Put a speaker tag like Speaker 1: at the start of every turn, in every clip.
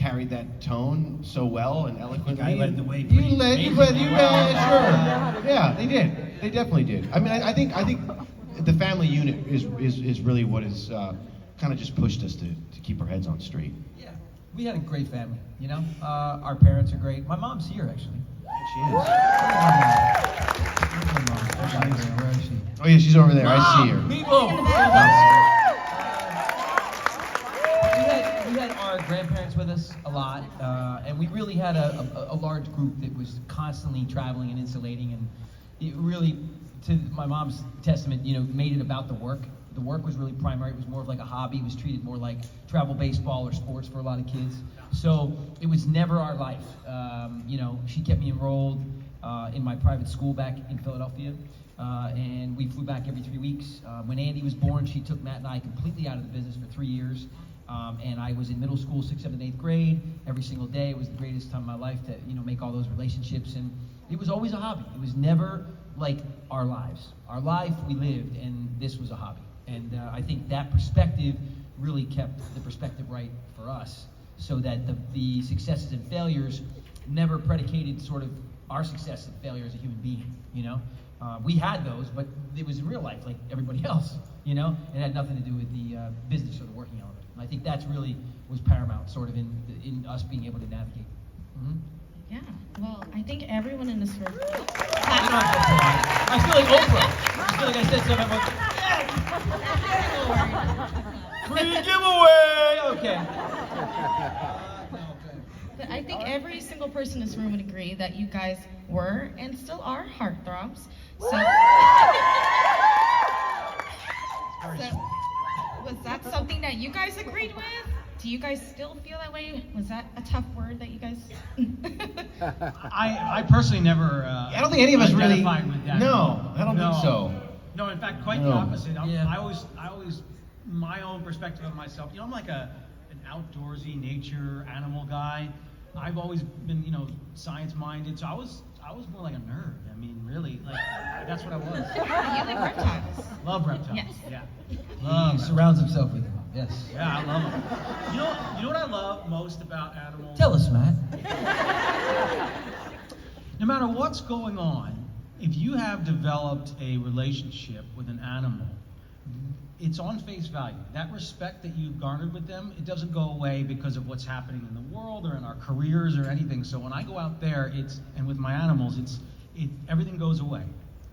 Speaker 1: carried that tone so well and eloquently.
Speaker 2: I led the way.
Speaker 1: You led, sure. Yeah, they did. They definitely did. I mean, I think the family unit is really what has kind of just pushed us to keep our heads on straight.
Speaker 3: Yeah, we had a great family. You know, our parents are great. My mom's here actually.
Speaker 1: She is.
Speaker 3: Where is she?
Speaker 1: Oh yeah, she's over there. I see her.
Speaker 3: Meatloaf. We had our grandparents with us a lot, and we really had a large group that was constantly traveling and insulating, and it really, to my mom's testament, you know, made it about the work. The work was really primary. It was more of like a hobby. It was treated more like travel baseball or sports for a lot of kids. So it was never our life. You know, she kept me enrolled in my private school back in Philadelphia, and we flew back every 3 weeks. When Andy was born, she took Matt and I completely out of the business for 3 years. And I was in middle school, 6th, 7th, 8th grade, every single day. It was the greatest time of my life to, you know, make all those relationships. And it was always a hobby. It was never like our lives. Our life we lived, and this was a hobby. And I think that perspective really kept the perspective right for us, so that the successes and failures never predicated sort of our success and failure as a human being, you know? We had those, but it was in real life like everybody else, you know? It had nothing to do with the business or the working element. And I think that's really was paramount sort of in us being able to navigate. Mm-hmm.
Speaker 4: Yeah, well, I think everyone in this room.
Speaker 3: I feel like Oprah. I feel like I said something about free giveaway. Okay.
Speaker 4: But I think every single person in this room would agree that you guys were and still are heartthrobs. So was that something that you guys agreed with? Do you guys still feel that way? Was that a tough word that you guys?
Speaker 2: I personally never.
Speaker 1: I don't think any of us really.
Speaker 2: identified with that.
Speaker 1: No, I don't think so.
Speaker 2: No, in fact, quite
Speaker 1: No.
Speaker 2: the opposite.
Speaker 3: Yeah.
Speaker 2: I always, my own perspective of myself. You know, I'm like an outdoorsy nature animal guy. I've always been, you know, science minded. So I was more like a nerd. I mean, really, like that's what I was.
Speaker 4: You like reptiles.
Speaker 2: Love reptiles.
Speaker 4: Yes.
Speaker 2: Yeah.
Speaker 3: He surrounds himself with them. Yes.
Speaker 2: Yeah, I love them. You know what I love most about animals?
Speaker 3: Tell us, Matt.
Speaker 2: No matter what's going on, if you have developed a relationship with an animal, it's on face value. That respect that you've garnered with them, it doesn't go away because of what's happening in the world or in our careers or anything. So when I go out there, and with my animals, everything goes away.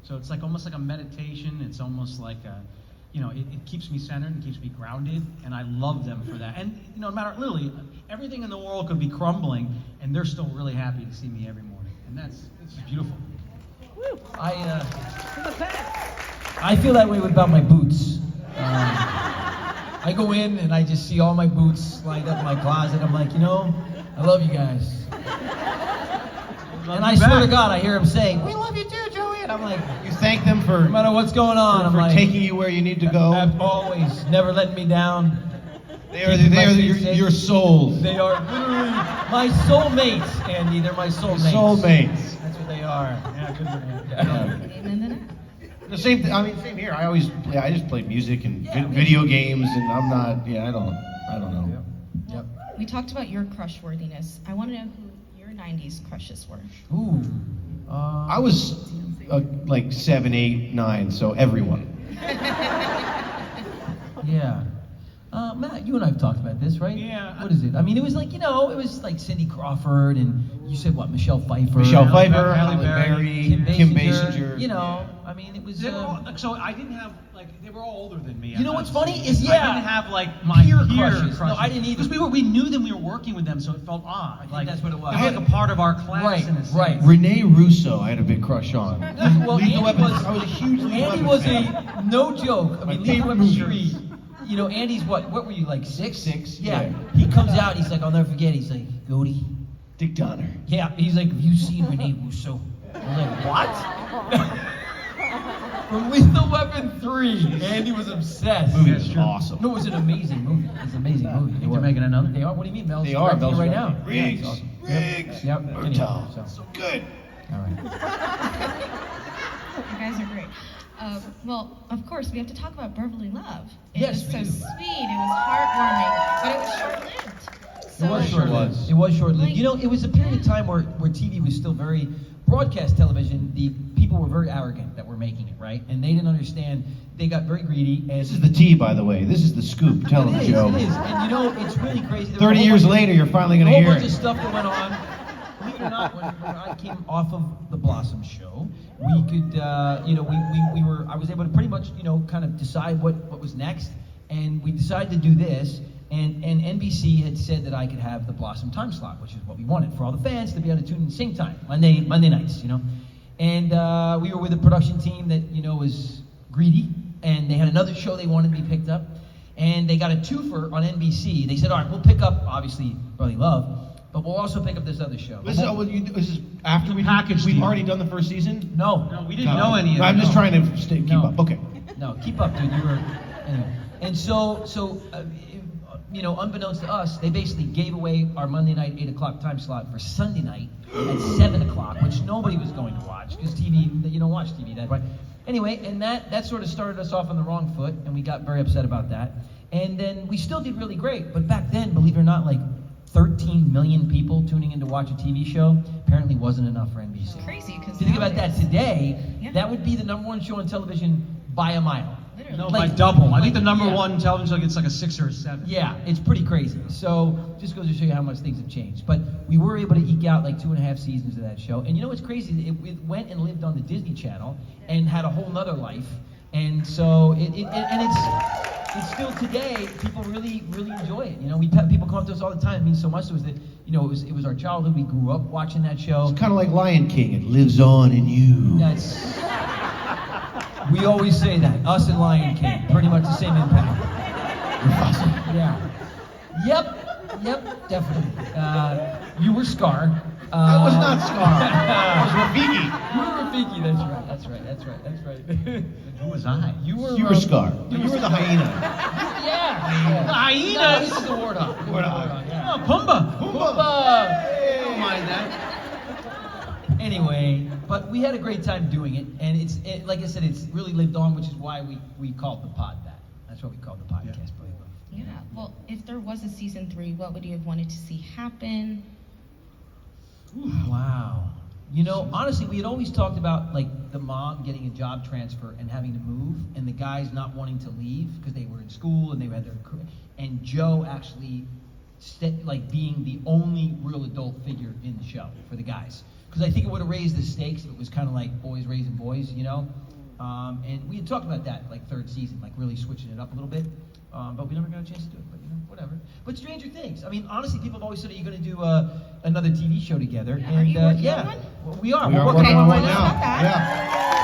Speaker 2: So it's like almost like a meditation. It's almost like it keeps me centered and keeps me grounded, and I love them for that. And you know, no matter literally everything in the world could be crumbling, and they're still really happy to see me every morning, and it's beautiful.
Speaker 3: I feel that way about my boots. I go in and I just see all my boots lined up in my closet. I'm like, you know, I love you guys. And I swear to God, I hear them saying, "We love you too, Joey." And I'm like,
Speaker 1: You thank them for
Speaker 3: no matter what's going on, I'm
Speaker 1: for
Speaker 3: like,
Speaker 1: taking you where you need to go.
Speaker 3: I've always never let me down.
Speaker 1: They are your souls.
Speaker 3: They are literally my soulmates, Andy. They're my soulmates.
Speaker 1: Soulmates.
Speaker 3: That's what they are.
Speaker 2: Yeah, good for you.
Speaker 4: Amen to that.
Speaker 1: The same. Same here. I just play music and
Speaker 3: Yeah,
Speaker 1: video games, and I'm not. Yeah, I don't know.
Speaker 3: Yep.
Speaker 4: We talked about your crush worthiness. I want to know who your 90s crushes were.
Speaker 3: Ooh.
Speaker 1: I was like 7, 8, 9, so everyone.
Speaker 3: Yeah. Matt, you and I have talked about this, right?
Speaker 2: Yeah.
Speaker 3: What is it? I mean, it was like, you know, it was like Cindy Crawford, and you said what, Michelle Pfeiffer?
Speaker 1: Michelle Pfeiffer,
Speaker 2: Halle
Speaker 1: Halle
Speaker 2: Berry,
Speaker 1: Berry, Kim Basinger.
Speaker 3: You know, I mean, it was...
Speaker 2: They were all, so I didn't have they were all older than me.
Speaker 3: You know what's funny is,
Speaker 2: I didn't have my
Speaker 3: peer
Speaker 2: peer
Speaker 3: crushes. No, I didn't either.
Speaker 2: Because we knew them, we were working with them, so it felt odd.
Speaker 3: I think that's what it was.
Speaker 2: They were like a part of our class.
Speaker 3: Right,
Speaker 2: in a sense.
Speaker 3: right.
Speaker 1: Renee Russo, I had a big crush on.
Speaker 3: Well,
Speaker 1: Lethal
Speaker 3: Andy
Speaker 1: Weapon.
Speaker 3: was,
Speaker 1: I was a huge Lethal
Speaker 3: Andy
Speaker 1: Weapon
Speaker 3: was
Speaker 1: fan.
Speaker 3: a, no joke, I
Speaker 1: My
Speaker 3: mean, Lethal
Speaker 1: favorite
Speaker 3: Weapon
Speaker 1: movie.
Speaker 3: 3, you know, Andy's what were you, like 6?
Speaker 1: 6,
Speaker 3: Yeah.
Speaker 1: yeah.
Speaker 3: He comes out, he's like, I'll never forget, he's like, Goldie.
Speaker 1: Dick Donner.
Speaker 3: Yeah, he's like, have you seen Renee Russo? I was like, what? From Lethal Weapon 3, Andy was obsessed.
Speaker 1: Movie is awesome.
Speaker 3: No, it was an amazing movie. It was an amazing movie.
Speaker 2: Think they're making another?
Speaker 3: They are. What do you mean, Mel's
Speaker 1: They are.
Speaker 3: directing it
Speaker 1: Mel's
Speaker 3: right
Speaker 1: directing
Speaker 3: now.
Speaker 1: it.
Speaker 3: Yeah,
Speaker 1: Riggs.
Speaker 3: it's awesome.
Speaker 1: Riggs.
Speaker 3: Yep.
Speaker 1: Murtaugh.
Speaker 3: Anyway, so.
Speaker 1: Good.
Speaker 3: All right.
Speaker 4: You guys are great. Well, of course, we have to talk about Brotherly Love. It
Speaker 3: Yes,
Speaker 4: was so
Speaker 3: we do.
Speaker 4: sweet. It was heartwarming, but it was short-lived. so
Speaker 3: It was
Speaker 1: Sure
Speaker 3: short-lived.
Speaker 1: was.
Speaker 3: It was short-lived.
Speaker 4: Like-
Speaker 3: You know, it was a period of time where TV was still very broadcast television. The people were very arrogant that were making it, right? And they didn't understand. They got very greedy. And
Speaker 1: This is the tea, by the way. This is the scoop. Tell them,
Speaker 3: it is,
Speaker 1: Joe.
Speaker 3: it is. And you know, it's really crazy. There were a
Speaker 1: 30
Speaker 3: whole
Speaker 1: years
Speaker 3: bunch of-
Speaker 1: later, you're finally
Speaker 3: a
Speaker 1: going to
Speaker 3: whole
Speaker 1: hear
Speaker 3: bunch of
Speaker 1: it.
Speaker 3: stuff that went on. Believe it or not, when I came off of the Blossom show, we could, you know, we were. I was able to pretty much, you know, kind of decide what was next, and we decided to do this. And NBC had said that I could have the Blossom time slot, which is what we wanted for all the fans to be able to tune in sing time Monday nights, you know. And we were with a production team that, you know, was greedy, and they had another show they wanted to be picked up, and they got a twofer on NBC. They said, all right, we'll pick up obviously Brotherly Love, but we'll also pick up this other show.
Speaker 1: This is after we
Speaker 2: Package
Speaker 1: we've
Speaker 2: deal.
Speaker 1: already done the first season?
Speaker 3: No,
Speaker 2: No, we didn't know any of that.
Speaker 1: I'm just trying to keep
Speaker 3: No.
Speaker 1: up. Okay.
Speaker 3: No, keep up, dude. You were anyway. And so you know, unbeknownst to us, they basically gave away our Monday night 8 o'clock time slot for Sunday night at 7 o'clock, which nobody was going to watch because TV, you don't watch TV that way. Anyway, and that sort of started us off on the wrong foot, and we got very upset about that. And then we still did really great, but back then, believe it or not, like 13 million people tuning in to watch a TV show apparently wasn't enough for NBC.
Speaker 4: It's crazy because
Speaker 3: If you think about that today,
Speaker 4: Yeah.
Speaker 3: that would be the #1 show on television by a mile.
Speaker 4: Literally.
Speaker 2: No,
Speaker 3: Like-
Speaker 2: by double. I think the number
Speaker 3: yeah.
Speaker 2: one television show gets like a 6 or a 7.
Speaker 3: Yeah, it's pretty crazy. So just goes to show you how much things have changed. But we were able to eke out like 2.5 seasons of that show. And you know what's crazy? It went and lived on the Disney Channel and had a whole nother life. And so it's still today, people really enjoy it. You know, people come up to us all the time. It means so much to us that, you know, it was our childhood. We grew up watching that show.
Speaker 1: It's kind of like Lion King. It lives on in you.
Speaker 3: We always say that. Us and Lion King, pretty much the same impact. Yeah. Yep, definitely. You were Scar.
Speaker 1: That was not Scar. That was Rafiki.
Speaker 3: You were Rafiki, that's right.
Speaker 2: Who was I?
Speaker 3: You were
Speaker 1: Scar. You were the hyena.
Speaker 3: Yeah.
Speaker 2: The hyenas?
Speaker 3: No, this is the warthog.
Speaker 1: Warthog.
Speaker 3: Yeah.
Speaker 2: Oh, Pumbaa.
Speaker 3: Pumbaa.
Speaker 2: Don't mind that.
Speaker 3: Anyway, but we had a great time doing it, and like I said, it's really lived on, which is why we called the pod that. That's what we called the podcast.
Speaker 4: Yeah. Well, if there was a season 3, what would you have wanted to see happen?
Speaker 3: Wow. You know, honestly, we had always talked about like the mom getting a job transfer and having to move, and the guys not wanting to leave because they were in school and they had their career, and Joe actually like being the only real adult figure in the show for the guys. Because I think it would have raised the stakes if it was kind of like boys raising boys, you know. And we had talked about that like 3rd season, like really switching it up a little bit. But we never got a chance to do it. But you know, whatever. But Stranger Things. I mean, honestly, people have always said, "Are you going to do another TV show together?"
Speaker 4: Yeah, are you working on one?
Speaker 3: Well, we are.
Speaker 1: We
Speaker 3: We're
Speaker 1: are
Speaker 3: working
Speaker 1: working
Speaker 3: on
Speaker 1: on
Speaker 3: one
Speaker 1: one
Speaker 3: now.
Speaker 1: now.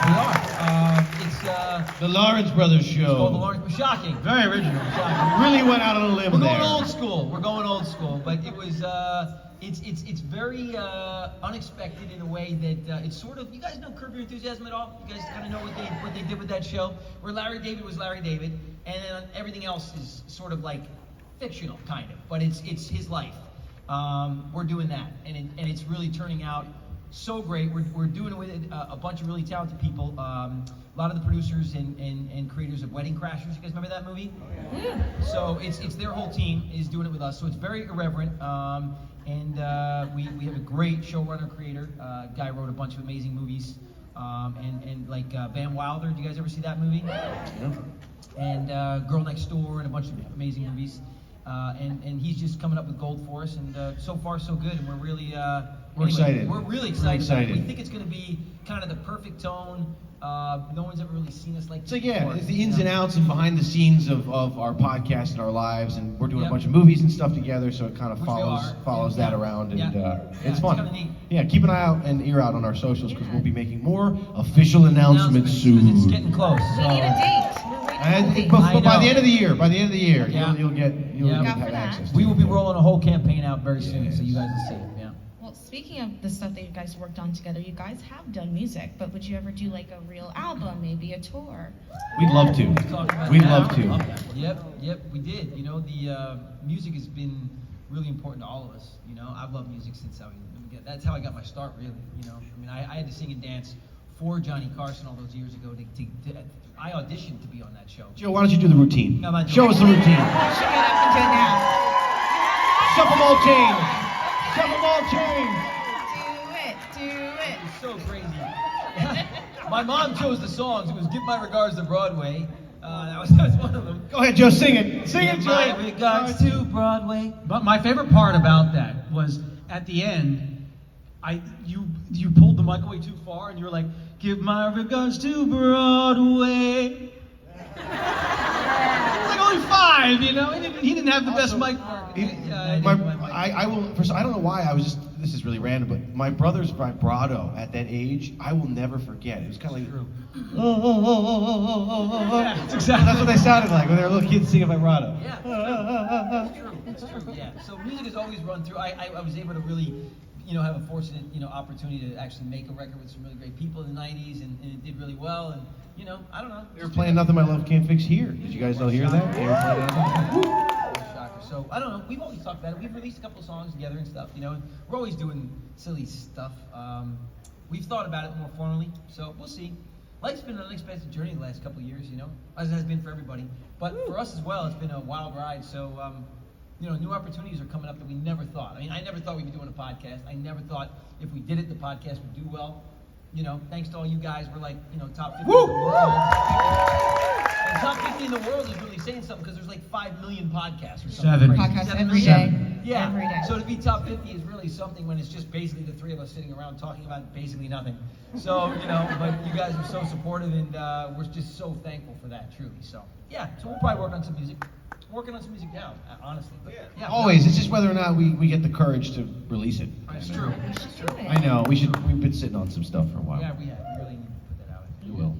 Speaker 4: About
Speaker 3: We are. It's
Speaker 1: The Lawrence Brothers
Speaker 3: called The
Speaker 1: Show.
Speaker 3: Lawrence. Shocking.
Speaker 2: Very original.
Speaker 3: Shocking.
Speaker 1: Really went out on a limb
Speaker 3: We're
Speaker 1: there.
Speaker 3: going old school. But it was it's very unexpected in a way that it's sort of. You guys know Curb Your Enthusiasm at all? You guys kind of know what they did with that show, where Larry David was Larry David, and then everything else is sort of like fictional, kind of, but it's his life. We're doing that, and it's really turning out so great. We're doing it with a bunch of really talented people. A lot of the producers and creators of Wedding Crashers. You guys remember that movie? So it's their whole team is doing it with us. So it's very irreverent. And we have a great showrunner creator. Guy wrote a bunch of amazing movies. And like Van Wilder. Do you guys ever see that movie? And Girl Next Door and a bunch of amazing movies. And he's just coming up with gold for us. And so far so good. And we're really
Speaker 1: excited.
Speaker 3: We're really
Speaker 1: We're
Speaker 3: excited.
Speaker 1: excited.
Speaker 3: We think it's going to be kind of the perfect tone. No one's ever really seen us like this
Speaker 1: So yeah,
Speaker 3: before.
Speaker 1: it's the ins and outs and behind the scenes of our podcast and our lives, and we're doing
Speaker 3: Yep.
Speaker 1: a bunch of movies and stuff together, so it kind of
Speaker 3: Which we
Speaker 1: follows
Speaker 3: are.
Speaker 1: that around, and
Speaker 3: Yeah.
Speaker 1: it's
Speaker 3: It's
Speaker 1: fun.
Speaker 3: kinda neat.
Speaker 1: Yeah, keep an eye out and ear out on our socials because
Speaker 4: Yeah.
Speaker 1: we'll be making more official announcements
Speaker 3: 'cause
Speaker 1: soon.
Speaker 3: It's getting close.
Speaker 4: We
Speaker 3: so-
Speaker 4: need a date. We're waiting
Speaker 1: And
Speaker 4: for a date.
Speaker 1: but
Speaker 3: I
Speaker 1: by
Speaker 3: know.
Speaker 1: the end of the year,
Speaker 3: Yeah.
Speaker 1: you'll
Speaker 3: Yeah.
Speaker 1: have
Speaker 4: For that.
Speaker 1: access. To
Speaker 3: We
Speaker 1: it.
Speaker 3: will be rolling a whole campaign out very soon, so
Speaker 1: Yes.
Speaker 3: you guys will see it. Yeah.
Speaker 4: Well, speaking of the stuff that you guys worked on together, you guys have done music, but would you ever do like a real album, maybe a tour?
Speaker 1: We'd love to.
Speaker 3: We've talked about
Speaker 1: We'd
Speaker 3: that.
Speaker 1: love to.
Speaker 3: Yep, we did. You know, the music has been really important to all of us. You know, I've loved music since that's how I got my start, really. You know, I mean, I had to sing and dance for Johnny Carson all those years ago. I auditioned to be on that show.
Speaker 1: Joe, why don't you do the routine?
Speaker 3: No, I'm not
Speaker 1: Show
Speaker 3: doing
Speaker 1: us
Speaker 3: it.
Speaker 1: the routine.
Speaker 4: Shut up and do it now.
Speaker 1: Shuffle ball change. Shuffle ball change.
Speaker 4: Do it.
Speaker 3: It's so crazy. My mom chose the songs. It was "Give My Regards to Broadway." That was one of them.
Speaker 1: Go ahead, Joe. Sing it. Sing it,
Speaker 3: Give my
Speaker 1: Joey.
Speaker 3: regards to Broadway.
Speaker 2: But my favorite part about that was at the end, you pulled the mic away too far, and you were like, "Give my regards to Broadway." It's like only 5, you know. He didn't have the best mic.
Speaker 1: I will. First, I don't know why. This is really random, but my brother's vibrato at that age, I will never forget. It was kind of like,
Speaker 2: True.
Speaker 1: oh.
Speaker 2: That's exactly.
Speaker 1: That's what they sounded like when they were little kids singing vibrato.
Speaker 3: Yeah, it's true. Yeah. So music has always run through. I was able to really, have a fortunate, opportunity to actually make a record with some really great people in the '90s, and it did really well. And I don't know.
Speaker 1: They were playing "Nothing My Love Can't Fix" here. Did you guys all hear that? They were playing Nothing.
Speaker 3: Shocker. So I don't know. We've always talked about it. We've released a couple of songs together and stuff. And we're always doing silly stuff. We've thought about it more formally. So we'll see. Life's been an unexpected journey the last couple of years. As it has been for everybody. But for us as well, it's been a wild ride. So new opportunities are coming up that we never thought. I mean, I never thought we'd be doing a podcast. I never thought if we did it, the podcast would do well. Thanks to all you guys, we're like, top 50 in the world. And top 50 in the world is really saying something because there's like 5 million podcasts or something.
Speaker 2: 7.
Speaker 3: crazy.
Speaker 4: Podcasts
Speaker 3: 7
Speaker 4: every
Speaker 3: million.
Speaker 4: day.
Speaker 3: Yeah.
Speaker 4: Every day.
Speaker 3: So to be top 50 is really something when it's just basically the 3 of us sitting around talking about basically nothing. So, but you guys are so supportive, and we're just so thankful for that, truly. So, yeah, so we'll probably work on some music. Working on some music now, honestly. But, yeah.
Speaker 1: Always. It's just whether or not we get the courage to release it.
Speaker 3: It's true.
Speaker 1: I know. We've been sitting on some stuff for a while.
Speaker 3: Yeah, we have. We really need to put that out.
Speaker 1: We will.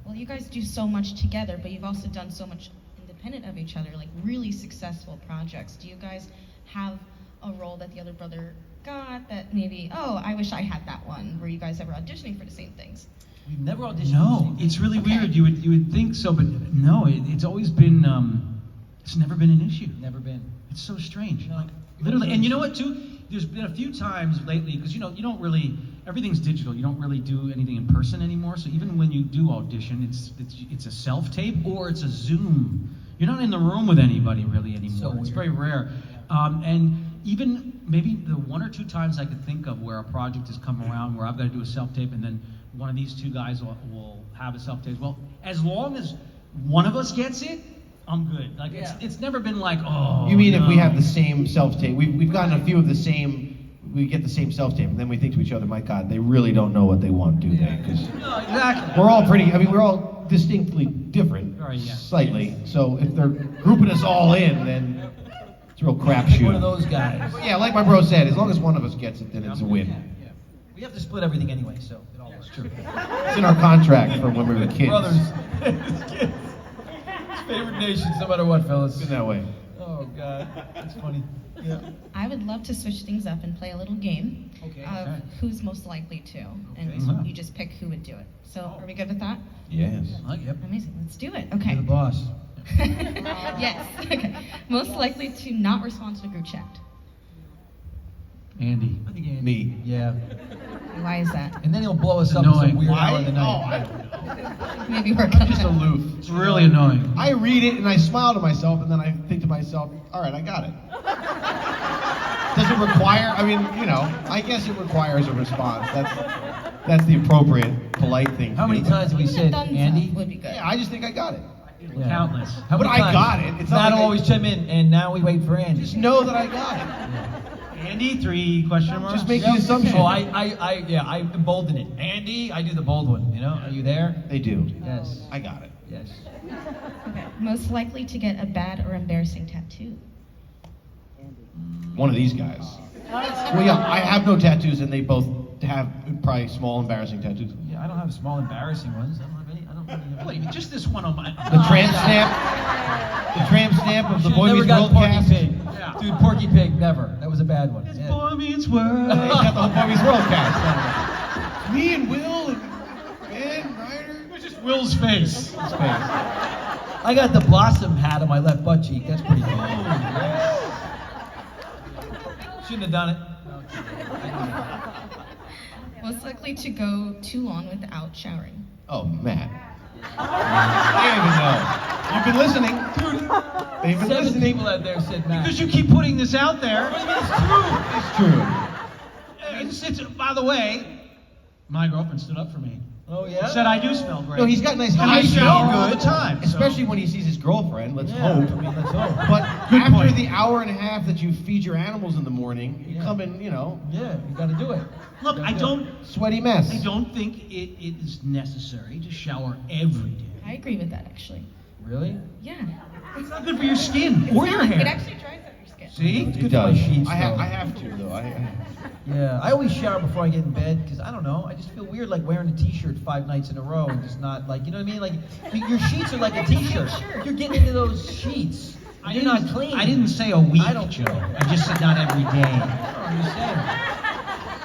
Speaker 4: Well, you guys do so much together, but you've also done so much independent of each other, like really successful projects. Do you guys have a role that the other brother got that maybe, I wish I had that one? Were you guys ever auditioning for the same things?
Speaker 3: We've never auditioned.
Speaker 2: No, it's really
Speaker 4: Okay.
Speaker 2: weird. You would think so, but no, it's always been. It's never been an issue.
Speaker 3: Never been.
Speaker 2: It's so strange.
Speaker 3: No.
Speaker 2: Like, literally, and you know what too? There's been a few times lately because you don't really, everything's digital. You don't really do anything in person anymore. So even when you do audition, it's a self tape or it's a Zoom. You're not in the room with anybody really anymore.
Speaker 3: So
Speaker 2: it's
Speaker 3: weird.
Speaker 2: very rare. And even maybe the 1 or 2 times I could think of where a project has come around where I've got to do a self tape and then one of these 2 guys will have a self tape. Well, as long as one of us gets it, I'm good. Like it's never been like, oh.
Speaker 1: You mean if we
Speaker 2: no.
Speaker 1: have the same self-tape? We've gotten a few of the same. We get the same self-tape, and then we think to each other, my God, they really don't know what they want, do they? 'Cause
Speaker 2: No, exactly.
Speaker 1: we're all pretty. I mean, we're all distinctly different,
Speaker 2: Right, yeah.
Speaker 1: slightly. So if they're grouping us all in, then it's a real crapshoot.
Speaker 3: One of those guys.
Speaker 1: But yeah, like my bro said, as long as one of us gets it, then it's a win.
Speaker 3: Yeah. We have to split everything anyway, so it all works. True.
Speaker 1: It's in our contract from when we were kids.
Speaker 3: Brothers. Kids. Favorite nations, no matter what, fellas.
Speaker 1: It's been that way.
Speaker 3: Oh God, that's funny. Yeah.
Speaker 4: I would love to switch things up and play a little game
Speaker 3: Okay.
Speaker 4: of
Speaker 2: Okay.
Speaker 4: who's most likely to, and
Speaker 2: Okay.
Speaker 4: you just pick who would do it. So are we good with that?
Speaker 1: Yes.
Speaker 3: Yep.
Speaker 4: Amazing. Let's do it.
Speaker 3: You're
Speaker 4: Okay.
Speaker 3: the boss.
Speaker 4: Yes. Okay. Most likely to not respond to a group chat.
Speaker 2: Andy.
Speaker 3: I think Andy.
Speaker 1: Me.
Speaker 3: Yeah.
Speaker 4: Why is that?
Speaker 3: And then he'll blow us
Speaker 2: It's
Speaker 3: up at some
Speaker 2: annoying.
Speaker 3: weird
Speaker 1: Why?
Speaker 3: hour of the
Speaker 1: Oh,
Speaker 3: night.
Speaker 1: I don't know.
Speaker 4: Maybe work
Speaker 1: I'm
Speaker 4: on
Speaker 1: just
Speaker 4: that.
Speaker 1: aloof.
Speaker 2: It's really annoying.
Speaker 1: I read it and I smile to myself, and then I think to myself, all right, I got it. Does it require, I guess it requires a response. That's the appropriate, polite thing.
Speaker 3: How
Speaker 1: to
Speaker 3: many
Speaker 1: do.
Speaker 3: times have we said,
Speaker 4: Thumbs up
Speaker 3: Andy?
Speaker 4: would be good.
Speaker 1: Yeah, I just think I got it.
Speaker 3: Yeah.
Speaker 2: Countless.
Speaker 3: How
Speaker 1: But
Speaker 3: many
Speaker 1: I
Speaker 3: times?
Speaker 1: got it. It's not
Speaker 3: Matt
Speaker 1: like
Speaker 3: will always chime in, and now we wait for Andy.
Speaker 1: Just know that I got it.
Speaker 2: Andy, 3 question marks.
Speaker 1: Just make the assumption.
Speaker 3: Oh, I embolden it. Andy, I do the bold one. Are you there?
Speaker 1: They do.
Speaker 3: Yes.
Speaker 1: I got it.
Speaker 3: Yes.
Speaker 4: Okay. Most likely to get a bad or embarrassing tattoo.
Speaker 1: One of these guys. Well, yeah, I have no tattoos, and they both have probably small, embarrassing tattoos.
Speaker 3: Yeah, I don't have small embarrassing ones. I don't have any. I don't really have
Speaker 2: Wait,
Speaker 3: any.
Speaker 2: just this one on my.
Speaker 1: The tramp stamp. The tramp stamp of the
Speaker 3: Should've
Speaker 1: Boy
Speaker 3: never
Speaker 1: Meets
Speaker 3: got
Speaker 1: World
Speaker 3: Porky
Speaker 1: cast.
Speaker 3: Pig.
Speaker 2: Yeah.
Speaker 3: Dude, Porky Pig, never. That was a bad one.
Speaker 2: It's
Speaker 3: Yeah.
Speaker 2: Boy Meets
Speaker 1: He's
Speaker 2: World.
Speaker 1: got the whole Boy Meets World cast. Me and Will and Ben Ryder.
Speaker 2: It's just Will's face.
Speaker 1: His face.
Speaker 3: I got the Blossom hat on my left butt cheek. That's pretty cool. Shouldn't have done it.
Speaker 4: Most likely to go too long without showering.
Speaker 1: Oh, Matt. They even know. You've been listening. They've been
Speaker 3: 7
Speaker 1: listening.
Speaker 3: people out there said Matt.
Speaker 2: Because you keep putting this out there.
Speaker 1: It's true.
Speaker 2: By the way, my girlfriend stood up for me.
Speaker 3: Oh yeah.
Speaker 2: Said I do smell great.
Speaker 1: No, he's got nice
Speaker 2: And I
Speaker 1: hygiene.
Speaker 2: shower all the time. so-
Speaker 1: Especially when he sees his girlfriend. Let's
Speaker 3: Yeah,
Speaker 1: hope.
Speaker 3: I mean, let's hope.
Speaker 1: But
Speaker 2: Good
Speaker 1: after
Speaker 2: point.
Speaker 1: the hour and a half that you feed your animals in the morning, you
Speaker 3: Yeah.
Speaker 1: come in, you know,
Speaker 3: Yeah, you got to do it.
Speaker 2: Look, I don't
Speaker 1: sweaty mess.
Speaker 2: think it is necessary to shower every day.
Speaker 4: I agree with that, actually.
Speaker 3: Really?
Speaker 4: Yeah.
Speaker 2: It's not good for your skin or your
Speaker 4: It
Speaker 2: hair.
Speaker 4: actually dries out your skin.
Speaker 2: See?
Speaker 3: It's
Speaker 1: It
Speaker 3: good for my
Speaker 1: does.
Speaker 3: sheets,
Speaker 1: I
Speaker 3: though.
Speaker 1: have to though.
Speaker 3: Yeah, I always shower before I get in bed because I don't know. I just feel weird like wearing a t-shirt 5 nights in a row and just not like, you know what I mean? Like your sheets are like a t-shirt. You're getting into those sheets. You're not clean.
Speaker 2: I didn't say a week,
Speaker 3: I don't-
Speaker 2: Joe. I just said not every day.
Speaker 3: I'm just saying.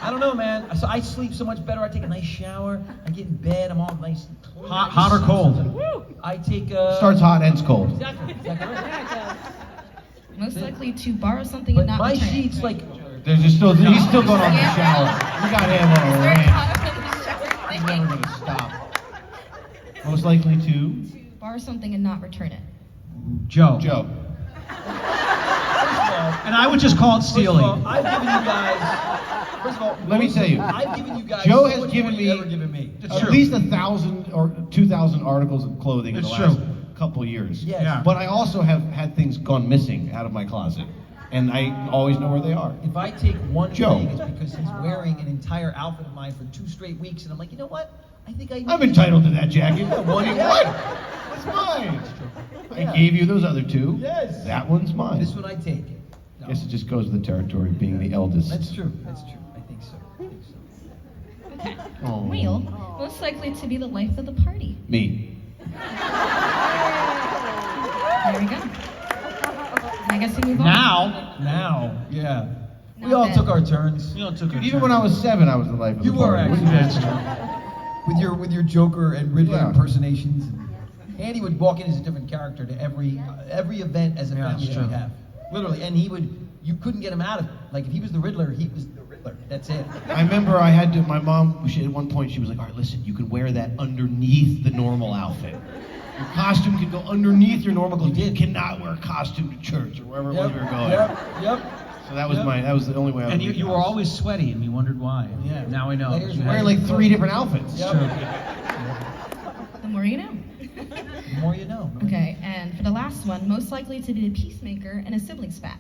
Speaker 3: I don't know, man. So I sleep so much better. I take a nice shower. I get in bed. I'm all nice and clean.
Speaker 2: Hot or cold?
Speaker 3: I take
Speaker 1: Starts hot, ends cold.
Speaker 3: Exactly right.
Speaker 4: Most likely to borrow something and
Speaker 3: But
Speaker 4: not
Speaker 3: my
Speaker 4: return
Speaker 3: sheets
Speaker 4: it.
Speaker 3: like
Speaker 1: He's still going on the shower. You got him on a
Speaker 4: Very
Speaker 1: rant.
Speaker 4: hot.
Speaker 1: He's never gonna stop. Most likely to
Speaker 4: Borrow something and not return it.
Speaker 2: Joe.
Speaker 1: Joe.
Speaker 3: first of all,
Speaker 2: And I would just call it
Speaker 3: First of
Speaker 2: stealing.
Speaker 3: all, I've given you guys. First of all,
Speaker 1: Let me tell you.
Speaker 3: I've given you guys.
Speaker 1: Joe
Speaker 3: so
Speaker 1: has
Speaker 3: much
Speaker 1: given
Speaker 3: more than you've
Speaker 1: me
Speaker 3: ever given me.
Speaker 2: It's
Speaker 1: at
Speaker 2: true.
Speaker 1: least 1,000 or 2,000 articles of clothing in the
Speaker 2: It's
Speaker 1: last
Speaker 2: true.
Speaker 1: couple of years.
Speaker 3: Yes.
Speaker 2: Yeah.
Speaker 1: But I also have had things gone missing out of my closet, and I always know where they are.
Speaker 3: If I take one
Speaker 1: Joe.
Speaker 3: thing, it's because he's wearing an entire outfit of mine for 2 straight weeks, and I'm like, you know what? I think I.
Speaker 1: I'm entitled to that jacket. What?
Speaker 3: Yeah.
Speaker 1: What? It's mine. I gave you those other 2.
Speaker 3: Yes.
Speaker 1: That one's mine.
Speaker 3: This one I take. No.
Speaker 1: Guess it just goes with the territory of being the eldest.
Speaker 3: That's true. That's true. I think so.
Speaker 4: Okay.
Speaker 1: Oh.
Speaker 4: Wheel. Most likely to be the life of the party.
Speaker 1: Me.
Speaker 4: There we go. I guess we move on.
Speaker 2: Now,
Speaker 3: Yeah. We
Speaker 4: Not
Speaker 3: all
Speaker 4: bad.
Speaker 3: took our turns.
Speaker 2: you know, it took
Speaker 1: Dude, even when I was 7, I was the life of
Speaker 3: You
Speaker 1: the
Speaker 3: were
Speaker 1: party.
Speaker 3: actually.
Speaker 2: That's
Speaker 3: With your Joker and Riddler
Speaker 1: Yeah.
Speaker 3: impersonations. Andy would walk in as a different character to every event as a
Speaker 2: Yeah,
Speaker 3: family
Speaker 2: it's
Speaker 3: that we'd
Speaker 2: true.
Speaker 3: have. Literally, and you couldn't get him out of it. Like if he was the Riddler, he was the Riddler. That's it.
Speaker 1: I remember I had to, my mom, at one point, she was like, all right, listen, you can wear that underneath the normal outfit. Your costume can go underneath your normal clothes. You cannot wear a costume to church or wherever it was we were going.
Speaker 3: Yep.
Speaker 1: So that was
Speaker 3: Yep.
Speaker 1: that was the only way I was
Speaker 2: And you were always sweaty, and we wondered why.
Speaker 3: Yeah.
Speaker 2: Now we know.
Speaker 3: Layers
Speaker 2: You
Speaker 3: of
Speaker 2: had-
Speaker 1: wearing like 3 different outfits.
Speaker 3: Yep.
Speaker 2: True.
Speaker 4: The more you know.
Speaker 3: The more you know.
Speaker 4: Okay, and for the last one, most likely to be the peacemaker in a sibling spat.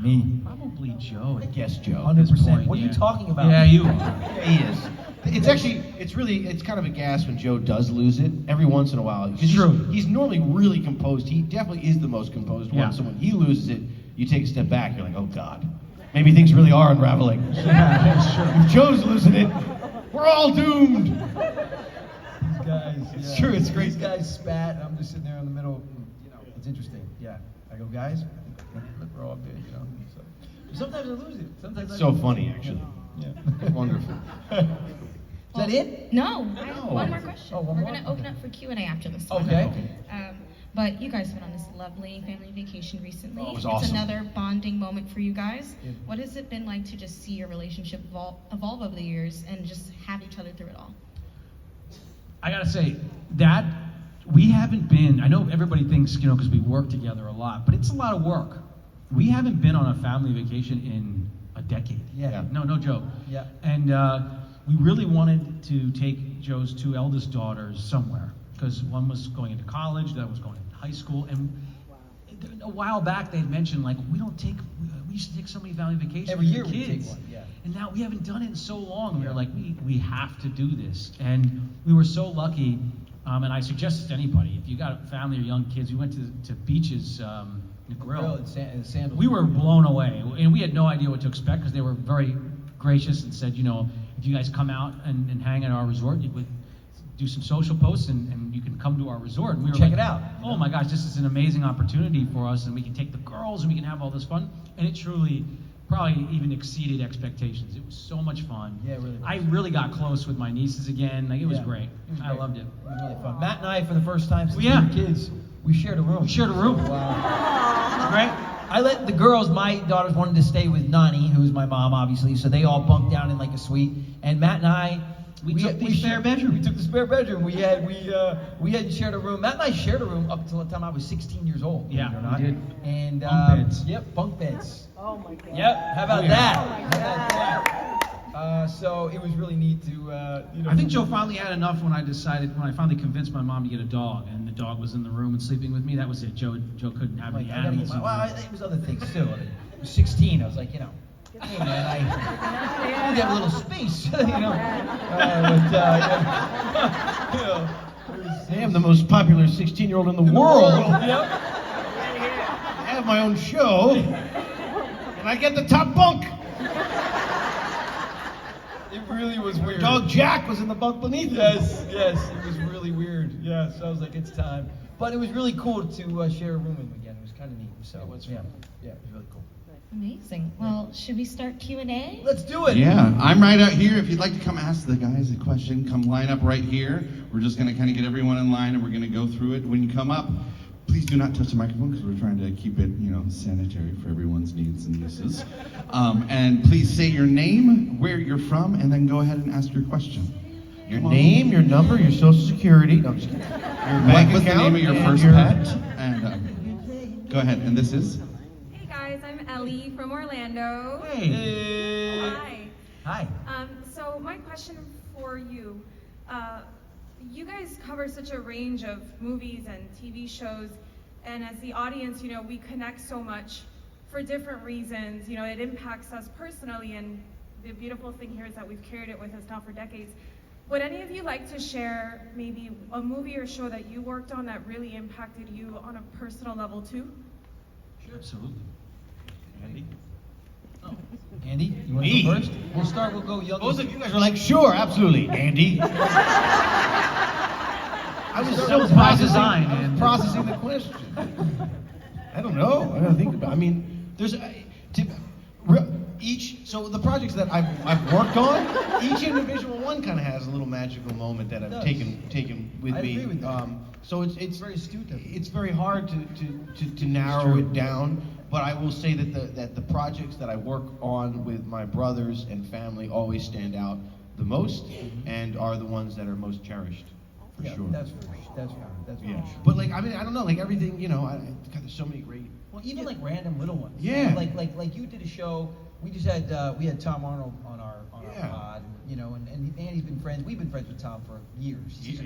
Speaker 3: Me.
Speaker 2: Probably Joe.
Speaker 1: I guess Joe.
Speaker 3: 100%. What are
Speaker 2: yeah.
Speaker 3: you talking about?
Speaker 2: Yeah, you are.
Speaker 1: Yeah, he is. It's kind of a gas when Joe does lose it every once in a while. 'Cause
Speaker 2: True.
Speaker 1: He's normally really composed. He definitely is the most composed
Speaker 2: Yeah.
Speaker 1: one. So when he loses it, you take a step back. You're like, oh God, maybe things really are unraveling.
Speaker 2: Yeah, that's true.
Speaker 1: If Joe's losing it, we're all doomed.
Speaker 3: These guys.
Speaker 1: It's
Speaker 3: yeah.
Speaker 1: true, it's great.
Speaker 3: These guys spat. I'm just sitting there in the middle. You know, it's interesting. Yeah. I go, guys. Look, we're all good. You know. So sometimes I lose it. Sometimes
Speaker 1: It's
Speaker 3: I
Speaker 1: so funny, actually.
Speaker 3: Yeah.
Speaker 1: It's wonderful.
Speaker 3: Is that it?
Speaker 4: No, I have
Speaker 1: No.
Speaker 4: one more question.
Speaker 3: Oh, one
Speaker 4: We're
Speaker 3: more?
Speaker 4: going to open
Speaker 3: Okay.
Speaker 4: up for Q&A after this one.
Speaker 3: Okay.
Speaker 4: But you guys went on this lovely family vacation recently.
Speaker 1: Oh, it was
Speaker 4: It's
Speaker 1: awesome.
Speaker 4: another bonding moment for you guys.
Speaker 3: Yeah.
Speaker 4: What has it been like to just see your relationship evolve over the years and just have each other through it all?
Speaker 2: I gotta say that we haven't been. I know everybody thinks, you know, because we work together a lot, but it's a lot of work. We haven't been on a family vacation in a decade.
Speaker 3: Yeah.
Speaker 2: No joke.
Speaker 3: Yeah.
Speaker 2: And we really wanted to take Joe's 2 eldest daughters somewhere because one was going into college, the other was going into high school, and a while back they had mentioned like we used to take so many family vacations
Speaker 3: Every
Speaker 2: with
Speaker 3: year
Speaker 2: the
Speaker 3: we
Speaker 2: kids.
Speaker 3: take one, yeah.
Speaker 2: And now we haven't done it in so long. We were
Speaker 3: Yeah.
Speaker 2: like, we have to do this. And we were so lucky. And I suggest this to anybody, if you got a family or young kids, we went to beaches, the grill.
Speaker 3: And sandals.
Speaker 2: We were blown away. And we had no idea what to expect because they were very gracious and said, you know, if you guys come out and hang at our resort, you would do some social posts and you can come to our resort. And we were
Speaker 3: Check
Speaker 2: like,
Speaker 3: it out.
Speaker 2: Oh my gosh, this is an amazing opportunity for us, and we can take the girls and we can have all this fun. And it truly probably even exceeded expectations. It was so much fun.
Speaker 3: Yeah, it really was.
Speaker 2: I really got close with my nieces again. Like, it was
Speaker 3: Yeah.
Speaker 2: great.
Speaker 3: It was
Speaker 2: I
Speaker 3: great.
Speaker 2: loved it.
Speaker 3: It was really fun. Matt and I, for the first time since
Speaker 2: Yeah.
Speaker 3: we were kids, we shared a room.
Speaker 2: We shared a room.
Speaker 3: Wow.
Speaker 2: It was great.
Speaker 3: I let the girls, my daughters wanted to stay with Nani, who's my mom, obviously, so they all bunked down in like a suite. And Matt and I,
Speaker 2: We took the spare bedroom.
Speaker 3: We took the spare bedroom. We had shared a room. Matt and I shared a room up until the time I was 16 years old.
Speaker 2: Yeah,
Speaker 3: believe it or not.
Speaker 2: we did.
Speaker 3: And
Speaker 2: Bunk beds.
Speaker 3: Yep, bunk beds.
Speaker 5: Oh my God.
Speaker 3: Yep. How about
Speaker 2: Oh, yeah.
Speaker 3: that? How about that? So it was really neat to
Speaker 2: I think Joe finally had enough when I finally convinced my mom to get a dog, and the dog was in the room and sleeping with me. That was it. Joe couldn't have
Speaker 3: Like,
Speaker 2: any
Speaker 3: I gotta
Speaker 2: animals.
Speaker 3: get
Speaker 2: in the
Speaker 3: well,
Speaker 2: room.
Speaker 3: it was other things too. I was 16. I was like, hey man, I need to have a little space, But you know,
Speaker 1: I am the most popular 16-year-old in the world.
Speaker 3: Yep.
Speaker 1: I have my own show, and I get the top bunk.
Speaker 3: It really was weird.
Speaker 1: Dog Jack was in the bunk beneath me.
Speaker 3: Yes, it was really weird. Yeah, so I was like, it's time. But it was really cool to share a room with him again. It was kind of neat. So
Speaker 1: It was
Speaker 3: yeah,
Speaker 1: fun.
Speaker 3: yeah, it was really cool.
Speaker 4: Amazing. Well, should we start Q&A?
Speaker 3: Let's do it.
Speaker 6: Yeah, I'm right out here. If you'd like to come ask the guys a question, come line up right here. We're just going to kind of get everyone in line, and we're going to go through it. When you come up, please do not touch the microphone because we're trying to keep it, sanitary for everyone's needs and uses. And please say your name, where you're from, and then go ahead and ask your question.
Speaker 1: Your name, your number, your social security. No, I'm just kidding. Your bank
Speaker 6: What was the
Speaker 1: account
Speaker 6: name of your
Speaker 1: and
Speaker 6: first pet? And go ahead. And this is?
Speaker 7: Hey guys, I'm Ellie from Orlando.
Speaker 3: Hey.
Speaker 7: Hi.
Speaker 3: Hi.
Speaker 7: So my question for you, you guys cover such a range of movies and TV shows, and as the audience, we connect so much for different reasons. It impacts us personally, and the beautiful thing here is that we've carried it with us now for decades. Would any of you like to share maybe a movie or show that you worked on that really impacted you on a personal level too?
Speaker 2: Sure, absolutely. Andy?
Speaker 3: Andy, you want to
Speaker 1: Me?
Speaker 3: go first? We'll go young.
Speaker 1: Both of you guys are like, sure, absolutely, Andy. I was
Speaker 2: That
Speaker 1: so
Speaker 2: was by design,
Speaker 1: I was
Speaker 2: Andy.
Speaker 1: processing the question. I don't know. I gotta think about. I mean, there's so the projects that I've worked on, each individual one kind of has a little magical moment that I've
Speaker 3: does.
Speaker 1: taken with
Speaker 3: I
Speaker 1: me.
Speaker 3: agree with that.
Speaker 1: So it's
Speaker 3: very astute of you.
Speaker 1: It's very hard to narrow it down. But I will say that the projects that I work on with my brothers and family always stand out the most and are the ones that are most cherished, for
Speaker 3: Yeah,
Speaker 1: sure.
Speaker 3: that's for
Speaker 1: Yeah.
Speaker 3: sure.
Speaker 1: But I don't know, everything, God, there's so many great.
Speaker 3: Well, even like random little ones.
Speaker 1: Yeah.
Speaker 3: Like you did a show. We just had we had Tom Arnold on our
Speaker 1: Yeah.
Speaker 3: pod, and Andy's been friends. We've been friends with Tom for years. He's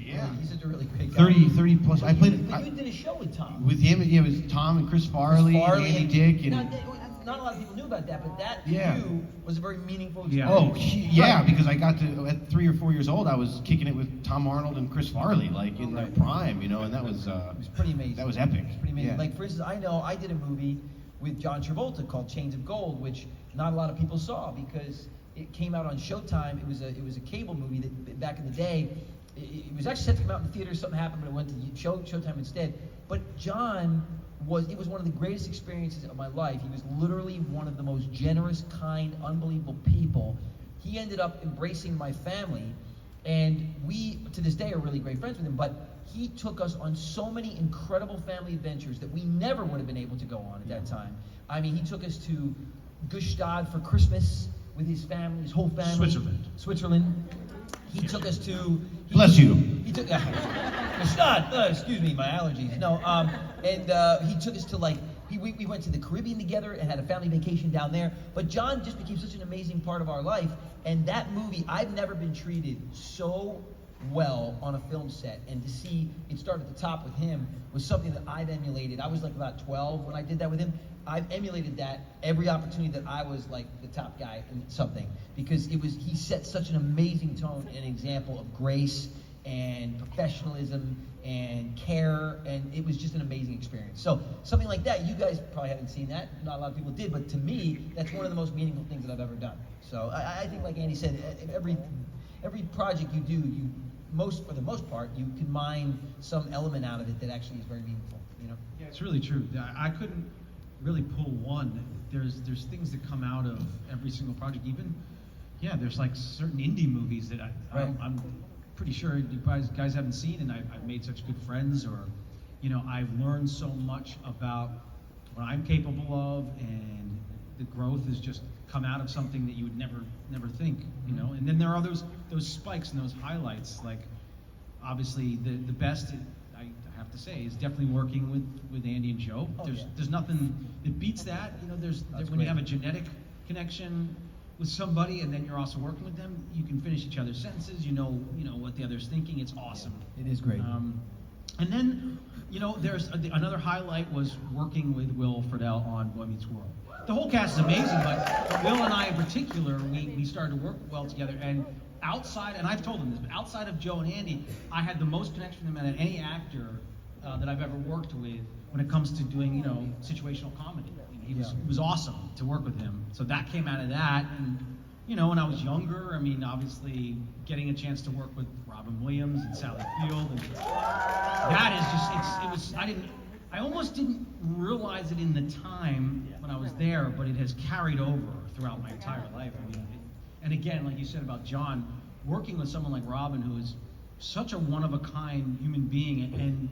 Speaker 3: such a really great guy.
Speaker 1: 30 plus. I played
Speaker 3: But you did a show with Tom.
Speaker 1: with him. It was Tom and Chris Farley, and Andy Dick, and
Speaker 3: Not a lot of people knew about that, but that to
Speaker 1: Yeah.
Speaker 3: you was a very meaningful
Speaker 2: Yeah.
Speaker 3: experience.
Speaker 1: yeah, because I got to at 3 or 4 years old, I was kicking it with Tom Arnold and Chris Farley, like in their prime, and that was
Speaker 3: It was pretty amazing.
Speaker 1: that was epic.
Speaker 3: It was pretty amazing.
Speaker 1: Yeah.
Speaker 3: Like for instance, I know I did a movie with John Travolta called Chains of Gold, which not a lot of people saw because it came out on Showtime. It was a cable movie that back in the day, it was actually set to come out in the theaters. Something happened, but it went to Showtime instead. But John it was one of the greatest experiences of my life. He was literally one of the most generous, kind, unbelievable people. He ended up embracing my family, and we, to this day, are really great friends with him. But he took us on so many incredible family adventures that we never would have been able to go on at that time. I mean, he took us to Gstaad for Christmas with his family, his whole family. Switzerland. He took us to.
Speaker 1: Bless you.
Speaker 3: He took Gstaad. Excuse me, my allergies. No. And he took us to we went to the Caribbean together and had a family vacation down there. But John just became such an amazing part of our life. And that movie, I've never been treated so well on a film set, and to see it start at the top with him was something that I've emulated. I was like about 12 when I did that with him. I've emulated that every opportunity that I was like the top guy in something, because he set such an amazing tone and example of grace and professionalism and care, and it was just an amazing experience. So something like that, you guys probably haven't seen that, not a lot of people did, but to me, that's one of the most meaningful things that I've ever done. So I think, like Andy said, every project you do, for the most part, you can mine some element out of it that actually is very meaningful.
Speaker 2: Yeah, it's really true. I couldn't really pull one. There's things that come out of every single project. Even, there's like certain indie movies that I'm pretty sure you guys haven't seen, and I've made such good friends, or I've learned so much about what I'm capable of, and the growth has just come out of something that you would never think, you know. And then there are those spikes and those highlights. Like obviously the best I have to say is definitely working with Andy and Joe. There's nothing that beats that. You know, when you have a genetic connection with somebody and then you're also working with them, you can finish each other's sentences. You know what the other's thinking. It's awesome.
Speaker 3: It is great.
Speaker 2: And then, you know, there's another highlight was working with Will Friedle on Boy Meets World. The whole cast is amazing, but Will and I in particular, we started to work well together. And outside, and I've told them this, but outside of Joe and Andy, I had the most connection with them than any actor that I've ever worked with when it comes to doing, you know, situational comedy. It was awesome to work with him. So that came out of that. And, you know, when I was younger, I mean, obviously getting a chance to work with Robin Williams and Sally Field, and that is just, I almost didn't realize it in the time when I was there, but it has carried over throughout my entire life. I mean, and again, like you said about John, working with someone like Robin, who is such a one-of-a-kind human being and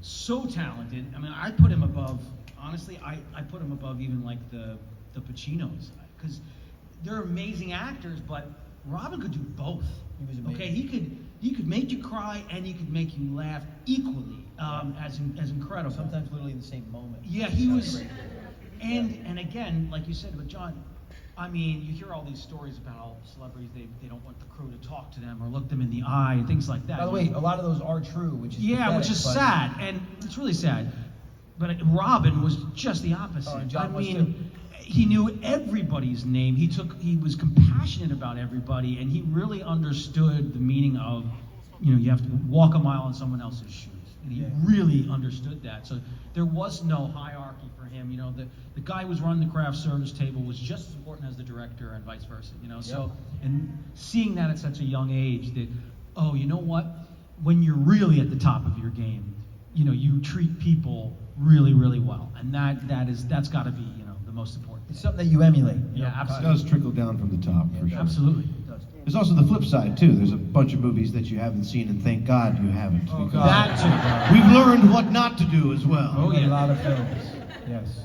Speaker 2: so talented. I mean, I put him above, honestly, I put him above even like the Pacinos, because they're amazing actors, but Robin could do both.
Speaker 3: He was amazing.
Speaker 2: Okay, he could make you cry and he could make you laugh equally, as incredible.
Speaker 3: Sometimes literally in the same moment.
Speaker 2: Yeah, he was, and again, like you said about John, I mean, you hear all these stories about how celebrities, they don't want the crew to talk to them or look them in the eye and things like that.
Speaker 3: By the way, a lot of those are true, which is pathetic,
Speaker 2: which is
Speaker 3: but
Speaker 2: sad, and it's really sad. But Robin was just the opposite.
Speaker 3: Oh, and John was too.
Speaker 2: He knew everybody's name. He was compassionate about everybody, and he really understood the meaning of, you know, you have to walk a mile in someone else's shoes. And he really understood that. So there was no hierarchy for him. You know, the guy who was running the craft service table was just as important as the director and vice versa. You know, so, and seeing that at such a young age that, oh, you know what? When you're really at the top of your game, you know, you treat people really, really well. And that's got to be, you know, the most important.
Speaker 3: it's something that you emulate.
Speaker 2: Yeah,
Speaker 1: It
Speaker 2: absolutely.
Speaker 1: does trickle down from the top, for sure.
Speaker 2: Absolutely.
Speaker 3: It does.
Speaker 1: There's also the flip side, too. There's a bunch of movies that you haven't seen, and thank God you haven't. Because
Speaker 2: That too.
Speaker 1: we've learned what not to do as well.
Speaker 2: Oh, yeah.
Speaker 3: A lot of films. Yes.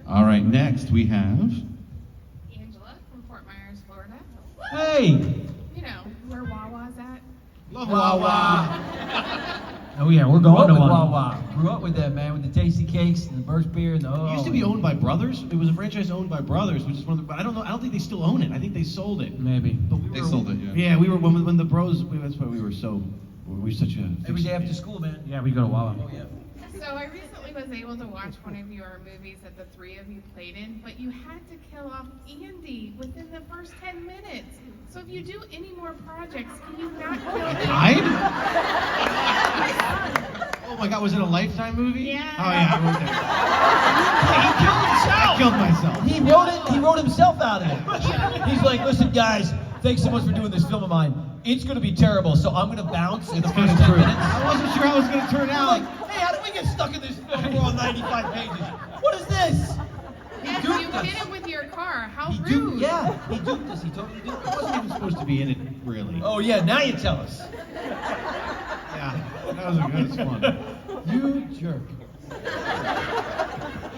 Speaker 6: All right, next we have.
Speaker 5: Angela from Fort Myers, Florida.
Speaker 2: Hey!
Speaker 5: You know, where Wawa's at.
Speaker 1: Love
Speaker 3: Wawa.
Speaker 2: Oh yeah, we're
Speaker 3: Grew
Speaker 2: going
Speaker 3: up
Speaker 2: to
Speaker 3: with
Speaker 2: one.
Speaker 3: Wawa. Grew up with that, man, with the tasty cakes and the Birch beer and the
Speaker 1: It used to be owned by Brothers. It was a franchise owned by Brothers, which is one of the. I don't know. I don't think they still own it. I think they sold it.
Speaker 2: Maybe.
Speaker 1: But we
Speaker 6: They
Speaker 1: were,
Speaker 6: sold it, yeah.
Speaker 1: Yeah, we were when the Bros. That's why we were so. We were such a.
Speaker 3: every day after school, man.
Speaker 2: Yeah, we go to Wawa.
Speaker 3: Oh, yeah.
Speaker 5: So I recently was able to watch one of your movies that the three of you played in, but you had to kill off Andy within the first 10 minutes. So if you do any more projects, can you not kill Andy?
Speaker 1: Oh my God! Was it a Lifetime movie?
Speaker 5: Yeah.
Speaker 1: Oh yeah, I killed myself.
Speaker 3: He wrote it. He wrote himself out of it. He's like, listen, guys, thanks so much for doing this film of mine. It's gonna be terrible, so I'm gonna bounce in the first 10 minutes.
Speaker 1: I wasn't sure how it was going to turn
Speaker 3: I'm
Speaker 1: out.
Speaker 3: like, hey, how did we get stuck in this film for all 95 pages? What is this?
Speaker 5: Yes,
Speaker 3: duped
Speaker 5: you
Speaker 3: us.
Speaker 5: hit him with your car. How
Speaker 3: He
Speaker 5: rude.
Speaker 3: duped, yeah, he duped us. He totally duped
Speaker 1: I wasn't even
Speaker 3: us.
Speaker 1: supposed to be in it, really.
Speaker 3: Oh yeah, now you tell us.
Speaker 1: Yeah, that was fun.
Speaker 3: You jerk.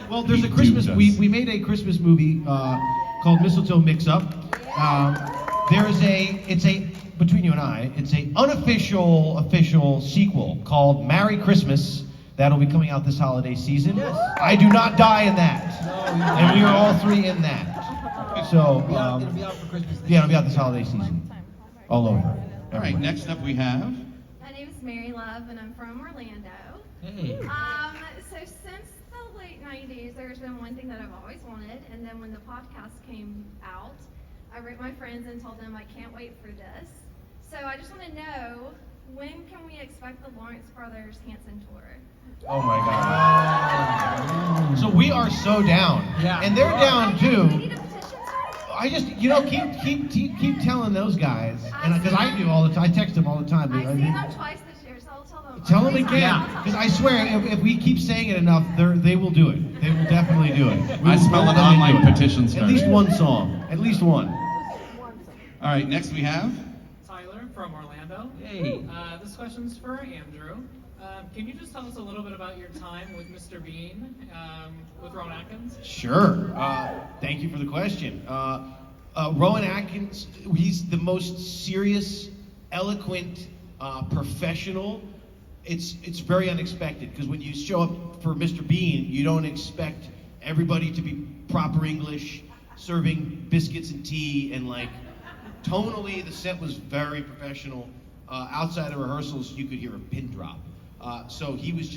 Speaker 1: Well, there's a
Speaker 6: He
Speaker 1: Christmas.
Speaker 6: duped us.
Speaker 1: We made a Christmas movie called Mistletoe Mix Up. It's a between you and I. It's a unofficial official sequel called Merry Christmas. That'll be coming out this holiday season.
Speaker 3: Yes.
Speaker 1: I do not die in that,
Speaker 3: No, you
Speaker 1: and we are all three in that. So
Speaker 3: it'll be out for Christmas.
Speaker 1: yeah, it'll be out this holiday season, all over.
Speaker 6: All right, next up we have.
Speaker 8: My name is Mary Love, and I'm from Orlando.
Speaker 2: Hey.
Speaker 8: So since the late 90s, there's been one thing that I've always wanted, and then when the podcast came out, I wrote my friends and told them I can't wait for this. So I just want to know, when can we expect the Lawrence Brothers Hanson tour?
Speaker 1: Oh my God. So we are so down.
Speaker 2: Yeah.
Speaker 1: And they're down too.
Speaker 8: We need a petition started?
Speaker 1: I just, keep telling those guys, and because I do all the time. I text them all the time.
Speaker 8: I've seen them twice this year, so I'll tell them.
Speaker 1: Tell them
Speaker 8: every
Speaker 1: again,
Speaker 8: time.
Speaker 1: because I swear, if we keep saying it enough, they will do it. They will definitely do it. We
Speaker 6: I
Speaker 1: will
Speaker 6: smell an
Speaker 1: definitely
Speaker 6: online
Speaker 1: do it.
Speaker 6: petition
Speaker 1: At
Speaker 6: started.
Speaker 1: least one song. At least one.
Speaker 6: All right, next we have.
Speaker 9: Tyler from Orlando.
Speaker 2: Hey.
Speaker 9: This question's for Andrew. Can you just tell us a little bit about your time with Mr. Bean, with Rowan Atkins?
Speaker 1: Sure. Thank you for the question. Rowan Atkins, he's the most serious, eloquent, professional. It's very unexpected because when you show up for Mr. Bean, you don't expect everybody to be proper English, serving biscuits and tea, and like tonally the set was very professional. Outside of rehearsals, you could hear a pin drop. So his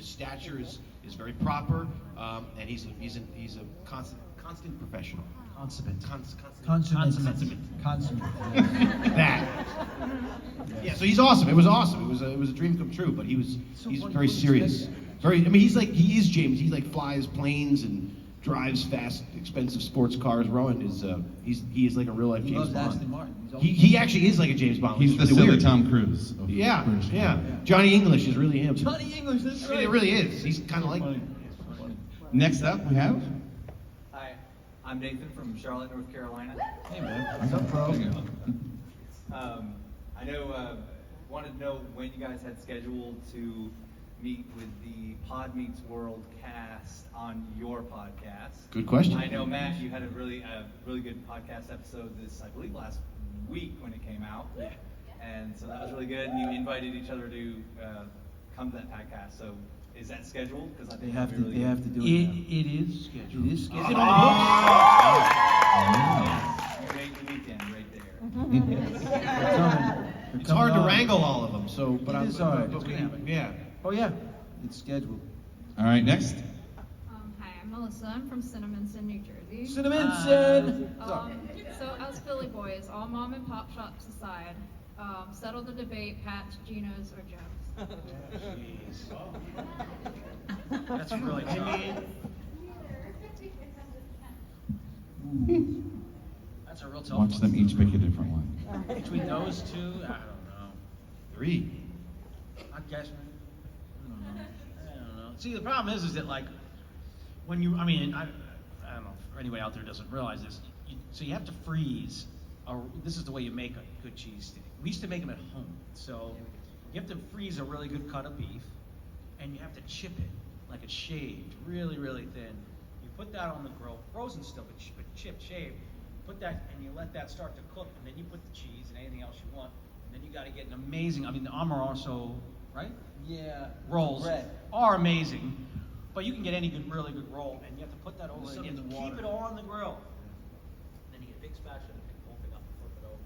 Speaker 1: stature is very proper, and he's a constant professional.
Speaker 3: Consummate.
Speaker 1: Consummate.
Speaker 3: Consummate.
Speaker 1: That. Yeah, so he's awesome. It was awesome. It was a dream come true. But he's very serious. Very. I mean, he is James. He like flies planes and drives fast, expensive sports cars. Rowan is he is like a real life James
Speaker 3: loves
Speaker 1: Bond.
Speaker 3: Aston Martin.
Speaker 1: He actually is like a James Bond.
Speaker 6: He's the
Speaker 1: which is
Speaker 6: silly
Speaker 1: weird.
Speaker 6: Tom Cruise. Of
Speaker 1: Yeah,
Speaker 6: British
Speaker 1: yeah.
Speaker 6: Columbia.
Speaker 1: Johnny English is really him.
Speaker 3: Johnny English, that's
Speaker 1: I mean,
Speaker 3: right.
Speaker 1: it really is. He's kind of like.
Speaker 6: Next up, we have.
Speaker 10: Hi, I'm Nathan from Charlotte, North Carolina.
Speaker 3: Hey man, what's up, bro?
Speaker 10: I know, wanted to know when you guys had scheduled to meet with the Pod Meets World cast on your podcast.
Speaker 1: Good question.
Speaker 10: I know, Matt, you had a really good podcast episode I believe last week when it came out. Yeah. And so that was really good, and you invited each other to come to that podcast. So is that scheduled? Because I think that'd be really good.
Speaker 3: have to do
Speaker 2: It
Speaker 3: now.
Speaker 2: is scheduled.
Speaker 3: It is scheduled.
Speaker 2: Is it on
Speaker 10: You made the weekend right there.
Speaker 1: It's hard to wrangle all of them. So, but
Speaker 3: It is hard.
Speaker 1: but
Speaker 3: It's
Speaker 1: we-
Speaker 3: gonna happen.
Speaker 1: yeah.
Speaker 3: Oh yeah, it's scheduled.
Speaker 6: All right, next.
Speaker 8: Hi, I'm Melissa. I'm from Cinnaminson, New Jersey.
Speaker 3: Cinnaminson.
Speaker 8: So as Philly boys, all mom and pop shops aside, settle the debate: Patch, Geno's, or Joe's.
Speaker 2: That's really tough. That's a real tough
Speaker 6: Watch
Speaker 2: one.
Speaker 6: them each pick a different one.
Speaker 2: Between those two, I don't know.
Speaker 1: 3.
Speaker 2: I guess. I don't know. See, the problem is that like when you, I don't know if anybody out there doesn't realize this. So you have to freeze. This is the way you make a good cheesesteak. We used to make them at home. So you have to freeze a really good cut of beef, and you have to chip it like it's shaved, really, really thin. You put that on the grill, frozen still, but chipped, shaved. Put that, and you let that start to cook, and then you put the cheese and anything else you want, and then you got to get an amazing. The Amoroso, right?
Speaker 3: Yeah.
Speaker 2: Rolls
Speaker 3: Bread.
Speaker 2: are amazing, but you can get any really good roll, and you have to put that over
Speaker 3: Something
Speaker 2: and
Speaker 3: in the
Speaker 2: keep
Speaker 3: water.
Speaker 2: it on the grill. Then you get a big spatula and pick the whole thing up and flip it over.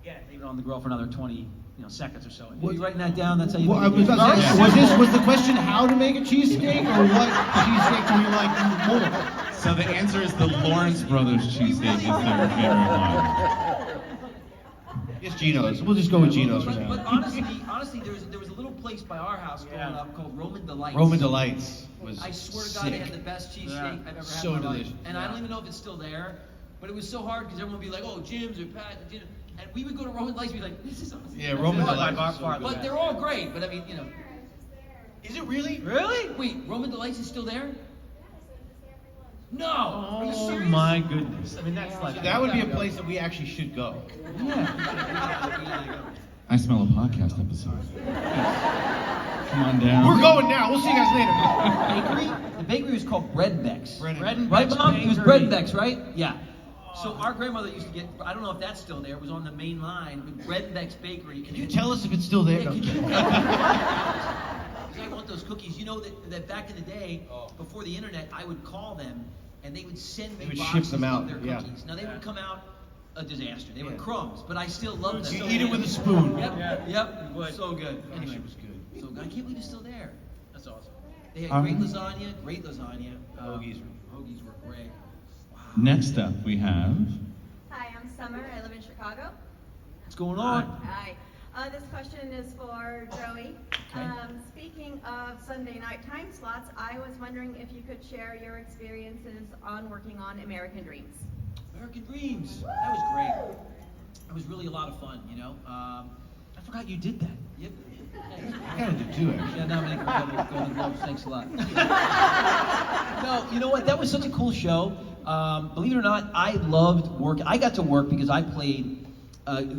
Speaker 2: Again, leave it on the grill for another 20 seconds or so.
Speaker 3: Are you writing that down? That's how you.
Speaker 1: Well, I was about to say, was the question how to make a cheesesteak or what cheesesteak do you like more?
Speaker 6: So the answer is the Lawrence Brothers cheesesteak is their favorite one.
Speaker 1: It's Geno's. We'll just go with Geno's for
Speaker 3: But
Speaker 1: now.
Speaker 3: honestly, there was a little place by our house growing up called Roman Delights.
Speaker 1: Roman Delights was
Speaker 3: I swear to God, they
Speaker 1: sick.
Speaker 3: had the best cheesesteak
Speaker 2: Yeah.
Speaker 3: I've ever had
Speaker 1: So
Speaker 3: in my
Speaker 1: delicious.
Speaker 3: life. And I don't even know if it's still there, but it was so hard because everyone would be like, oh, Jim's or Pat, and we would go to Roman Delights and be like, this is awesome.
Speaker 1: Yeah, Roman
Speaker 2: By
Speaker 1: Delights.
Speaker 2: far,
Speaker 1: is so
Speaker 2: far
Speaker 1: good.
Speaker 2: the
Speaker 3: But they're all great, but
Speaker 1: Is it really?
Speaker 2: Really?
Speaker 3: wait, Roman Delights is still there? No! Are you
Speaker 2: Oh
Speaker 3: serious?
Speaker 2: my goodness! That's like
Speaker 1: That would be a place that we actually should go.
Speaker 3: Yeah.
Speaker 6: I smell a podcast episode. Come on down.
Speaker 1: We're going now. We'll see you guys later.
Speaker 3: Bakery? The bakery was called Breadbeck's.
Speaker 1: Bread and-
Speaker 2: Bread and
Speaker 3: Right,
Speaker 2: Beck's
Speaker 3: Mom? It was
Speaker 2: Bakery.
Speaker 3: Breadbeck's, right? Yeah. So our grandmother used to get, I don't know if that's still there, it was on the main line with Breadbeck's Bakery.
Speaker 1: Can you tell us if it's still there?
Speaker 3: Yeah,
Speaker 1: No.
Speaker 3: can you- Because I want those cookies. You know that back in the day, before the internet, I would call them and they would send me
Speaker 1: They would ship
Speaker 3: boxes
Speaker 1: them out,
Speaker 3: of their
Speaker 1: yeah.
Speaker 3: cookies. Now they would come out a disaster. They were
Speaker 1: Yeah.
Speaker 3: crumbs, but I still love them.
Speaker 1: You eat it with a spoon.
Speaker 3: Yep,
Speaker 2: Yeah.
Speaker 3: yep.
Speaker 2: You would.
Speaker 3: So good.
Speaker 1: That
Speaker 3: Anyway,
Speaker 1: shit was good.
Speaker 3: so I can't believe it's still there.
Speaker 2: That's awesome.
Speaker 3: They had great lasagna.
Speaker 1: Hoagies
Speaker 3: Hoagies were great.
Speaker 6: Next up, we have.
Speaker 11: Hi, I'm Summer. I live in Chicago.
Speaker 3: What's going on?
Speaker 11: Hi. This question is for Joey.
Speaker 3: Okay.
Speaker 11: Speaking of Sunday night time slots, I was wondering if you could share your experiences on working on American Dreams.
Speaker 3: American Dreams. That was great. It was really a lot of fun, you know. I forgot you did that. Yep.
Speaker 1: I gotta do too, actually.
Speaker 3: Yeah, Dominic, Golden Globes. Thanks a lot. No, you know what? That was such a cool show. Believe it or not, I loved work. I got to work because I played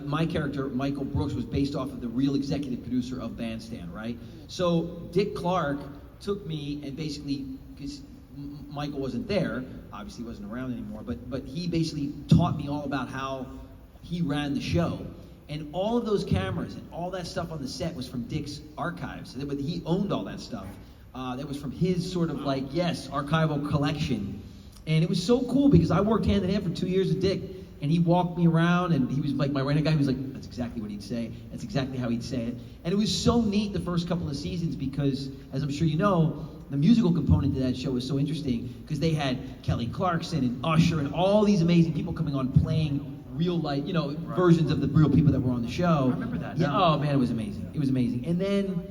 Speaker 3: my character, Michael Brooks, was based off of the real executive producer of Bandstand, right? So Dick Clark took me and basically, because Michael wasn't there, obviously wasn't around anymore, but he basically taught me all about how he ran the show. And all of those cameras and all that stuff on the set was from Dick's archives. But he owned all that stuff. That was from his sort of archival collection. And it was so cool because I worked hand in hand for 2 years with Dick. And he walked me around, and he was like my right-hand guy. He was like, that's exactly what he'd say. That's exactly how he'd say it. And it was so neat the first couple of seasons because, as I'm sure you know, the musical component to that show was so interesting because they had Kelly Clarkson and Usher and all these amazing people coming on playing real life, versions of the real people that were on the show. I remember that. Yeah. Oh man, it was amazing. It was amazing. And then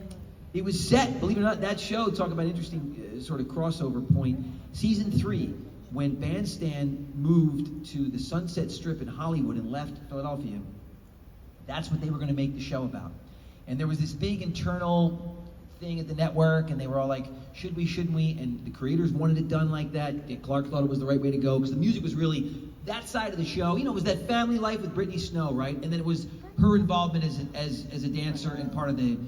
Speaker 3: it was set. Believe it or not, that show. Talk about interesting sort of crossover point. Season 3. When Bandstand moved to the Sunset Strip in Hollywood and left Philadelphia, that's what they were going to make the show about. And there was this big internal thing at the network, and they were all like, should we, shouldn't we? And the creators wanted it done like that. Dick Clark thought it was the right way to go, because the music was really, that side of the show, it was that family life with Brittany Snow, right? And then it was her involvement as a dancer and part of the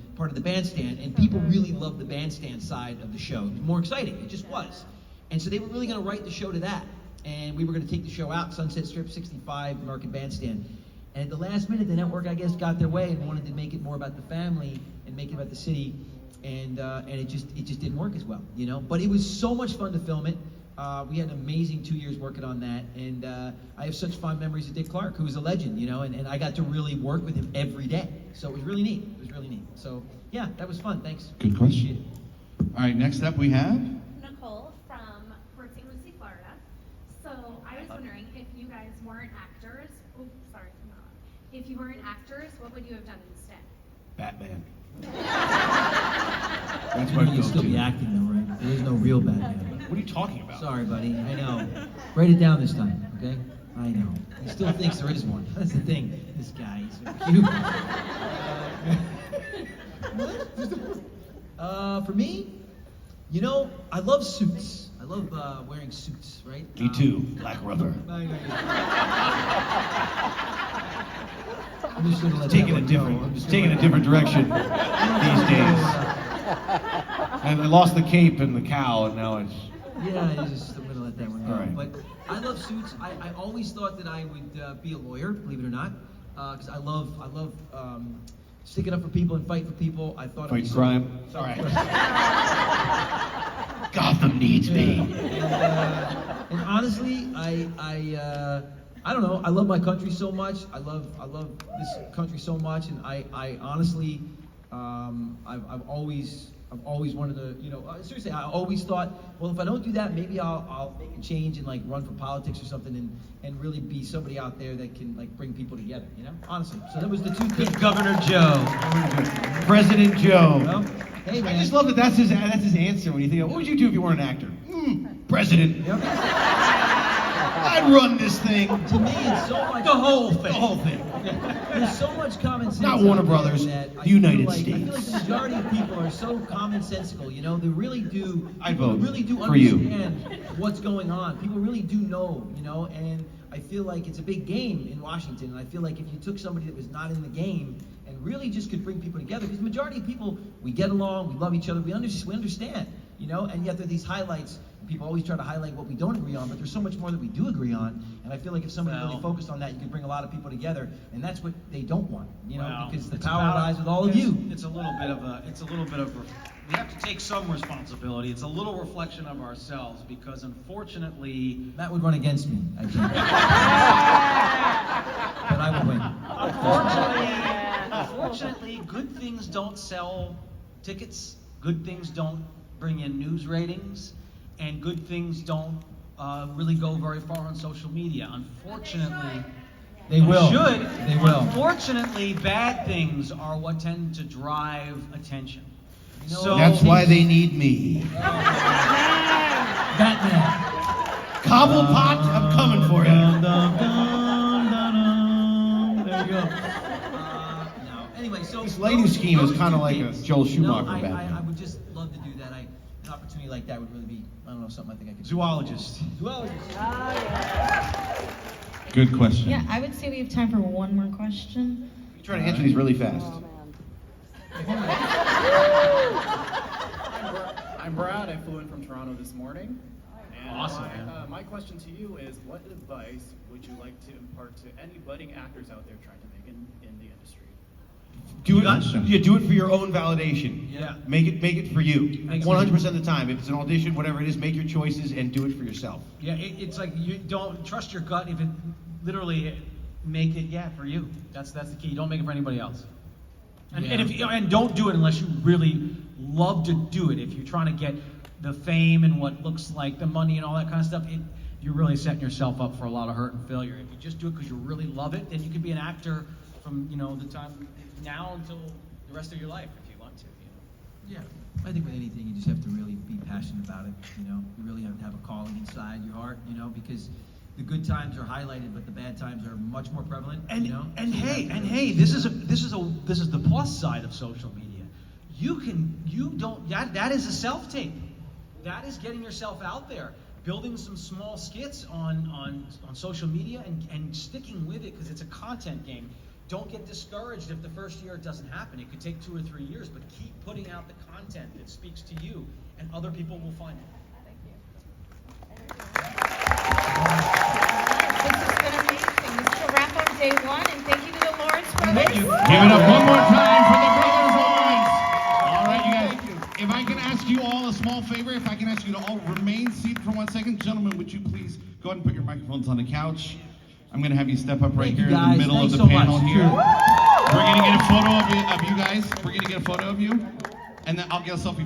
Speaker 3: bandstand, and people really loved the bandstand side of the show. It was more exciting, it just was. And so they were really going to write the show to that. And we were going to take the show out, Sunset Strip, 65, American Bandstand. And at the last minute, the network, I guess, got their way and wanted to make it more about the family and make it about the city. And it just didn't work as well, But it was so much fun to film it. We had an amazing 2 years working on that. And I have such fond memories of Dick Clark, who was a legend, and I got to really work with him every day. So it was really neat. So, yeah, that was fun. Thanks.
Speaker 6: Good question. All right, next up we have...
Speaker 8: If you weren't actors, what would you have done instead?
Speaker 1: Batman.
Speaker 3: That's what you'll still be acting though, right? There is no real Batman.
Speaker 1: What are you talking about?
Speaker 3: Sorry, buddy. I know. Write it down this time, okay? I know. He still thinks there is one. That's the thing. This guy, he's so cute. For me, I love suits. I love wearing suits, right?
Speaker 1: Me too. Black rubber.
Speaker 3: I'm just gonna let
Speaker 1: taking a different direction these days. And I lost the cape and the cow, and now it's...
Speaker 3: Yeah, I'm gonna let that one go.
Speaker 1: All right.
Speaker 3: But I love suits. I always thought that I would be a lawyer, believe it or not, because I love sticking up for people and fighting for people. I thought
Speaker 1: fight crime.
Speaker 3: All right.
Speaker 1: Gotham needs me.
Speaker 3: And honestly, I don't know. I love my country so much. I love this country so much, and I honestly, I've always wanted to, seriously, I always thought, well, if I don't do that, maybe I'll make a change and run for politics or something, and really be somebody out there that can bring people together, honestly. So that was the two things.
Speaker 2: Governor Joe.
Speaker 1: President Joe.
Speaker 3: Hey man.
Speaker 1: I just love that that's his answer when you think, what would you do if you weren't an actor? President.
Speaker 3: Yep.
Speaker 1: I'd run this thing.
Speaker 3: To me, it's so much.
Speaker 1: The whole thing.
Speaker 3: There's so much common sense.
Speaker 1: Not Warner Brothers, United States.
Speaker 3: I feel like the majority of people are so commonsensical, They really do.
Speaker 1: I vote
Speaker 3: really do
Speaker 1: for you.
Speaker 3: understand what's going on. People really do know, and I feel like it's a big game in Washington, and I feel like if you took somebody that was not in the game and really just could bring people together, because the majority of people, we get along, we love each other, we understand, and yet there are these highlights. People always try to highlight what we don't agree on, but there's so much more that we do agree on, and I feel like if somebody really focused on that, you could bring a lot of people together, and that's what they don't want, because the power lies with all of you.
Speaker 2: It's a little bit of we have to take some responsibility. It's a little reflection of ourselves, because unfortunately...
Speaker 3: Matt would run against me, I think. But I would win.
Speaker 2: Unfortunately, good things don't sell tickets, good things don't bring in news ratings, and good things don't really go very far on social media. Unfortunately,
Speaker 3: they will.
Speaker 2: Should.
Speaker 3: They will.
Speaker 2: Unfortunately, bad things are what tend to drive attention. So
Speaker 1: that's why they need me.
Speaker 3: Batman.
Speaker 1: Cobblepot, I'm coming for you.
Speaker 3: There you go. No. Anyway, so
Speaker 1: this lighting scheme is kind of like a Joel Schumacher Batman.
Speaker 3: I would just love to do that. An opportunity like that would really be, I don't know, something I think I could do.
Speaker 2: Zoologist.
Speaker 3: Zoologist.
Speaker 6: Good question.
Speaker 4: Yeah, I would say we have time for one more question.
Speaker 1: I'm trying to answer these really fast.
Speaker 12: I'm Brad. I flew in from Toronto this morning. And
Speaker 2: Awesome, man.
Speaker 12: my question to you is, what advice would you like to impart to any budding actors out there trying to make it in the industry?
Speaker 1: Do it.
Speaker 6: Awesome.
Speaker 1: Yeah, do it for your own validation.
Speaker 2: Yeah.
Speaker 1: Make it for you.
Speaker 2: Makes
Speaker 1: 100% of the time. If it's an audition, whatever it is, make your choices and do it for yourself.
Speaker 2: Yeah, it's like you don't trust your gut. If it literally make it, for you. That's the key. Don't make it for anybody else. And and don't do it unless you really love to do it. If you're trying to get the fame and what looks like the money and all that kind of stuff, you're really setting yourself up for a lot of hurt and failure. If you just do it because you really love it, then you can be an actor from the time now until the rest of your life if you want to.
Speaker 3: Yeah, I think with anything, you just have to really be passionate about it. You really have to have a calling inside your heart. Because the good times are highlighted, but the bad times are much more prevalent.
Speaker 2: And this is the plus side of social media. That is a self tape. That is getting yourself out there, building some small skits on social media and sticking with it because it's a content game. Don't get discouraged if the first year it doesn't happen. It could take 2 or 3 years, but keep putting out the content that speaks to you, and other people will find it.
Speaker 4: This has been amazing. This is a wrap on day one, and thank you to the Lawrence brothers.
Speaker 2: Thank you.
Speaker 6: Give it up one more time for the Brothers Lawrence. All right, you guys. If I can ask you all a small favor, if I can ask you to all remain seated for 1 second. Gentlemen, would you please go ahead and put your microphones on the couch? I'm going to have you step up right
Speaker 3: Thank
Speaker 6: here
Speaker 3: you,
Speaker 6: in the
Speaker 3: guys.
Speaker 6: middle
Speaker 3: Thanks
Speaker 6: of the
Speaker 3: so
Speaker 6: panel
Speaker 3: much.
Speaker 6: here. We're going to get a photo of you guys. We're going to get a photo of you. And then I'll get a selfie.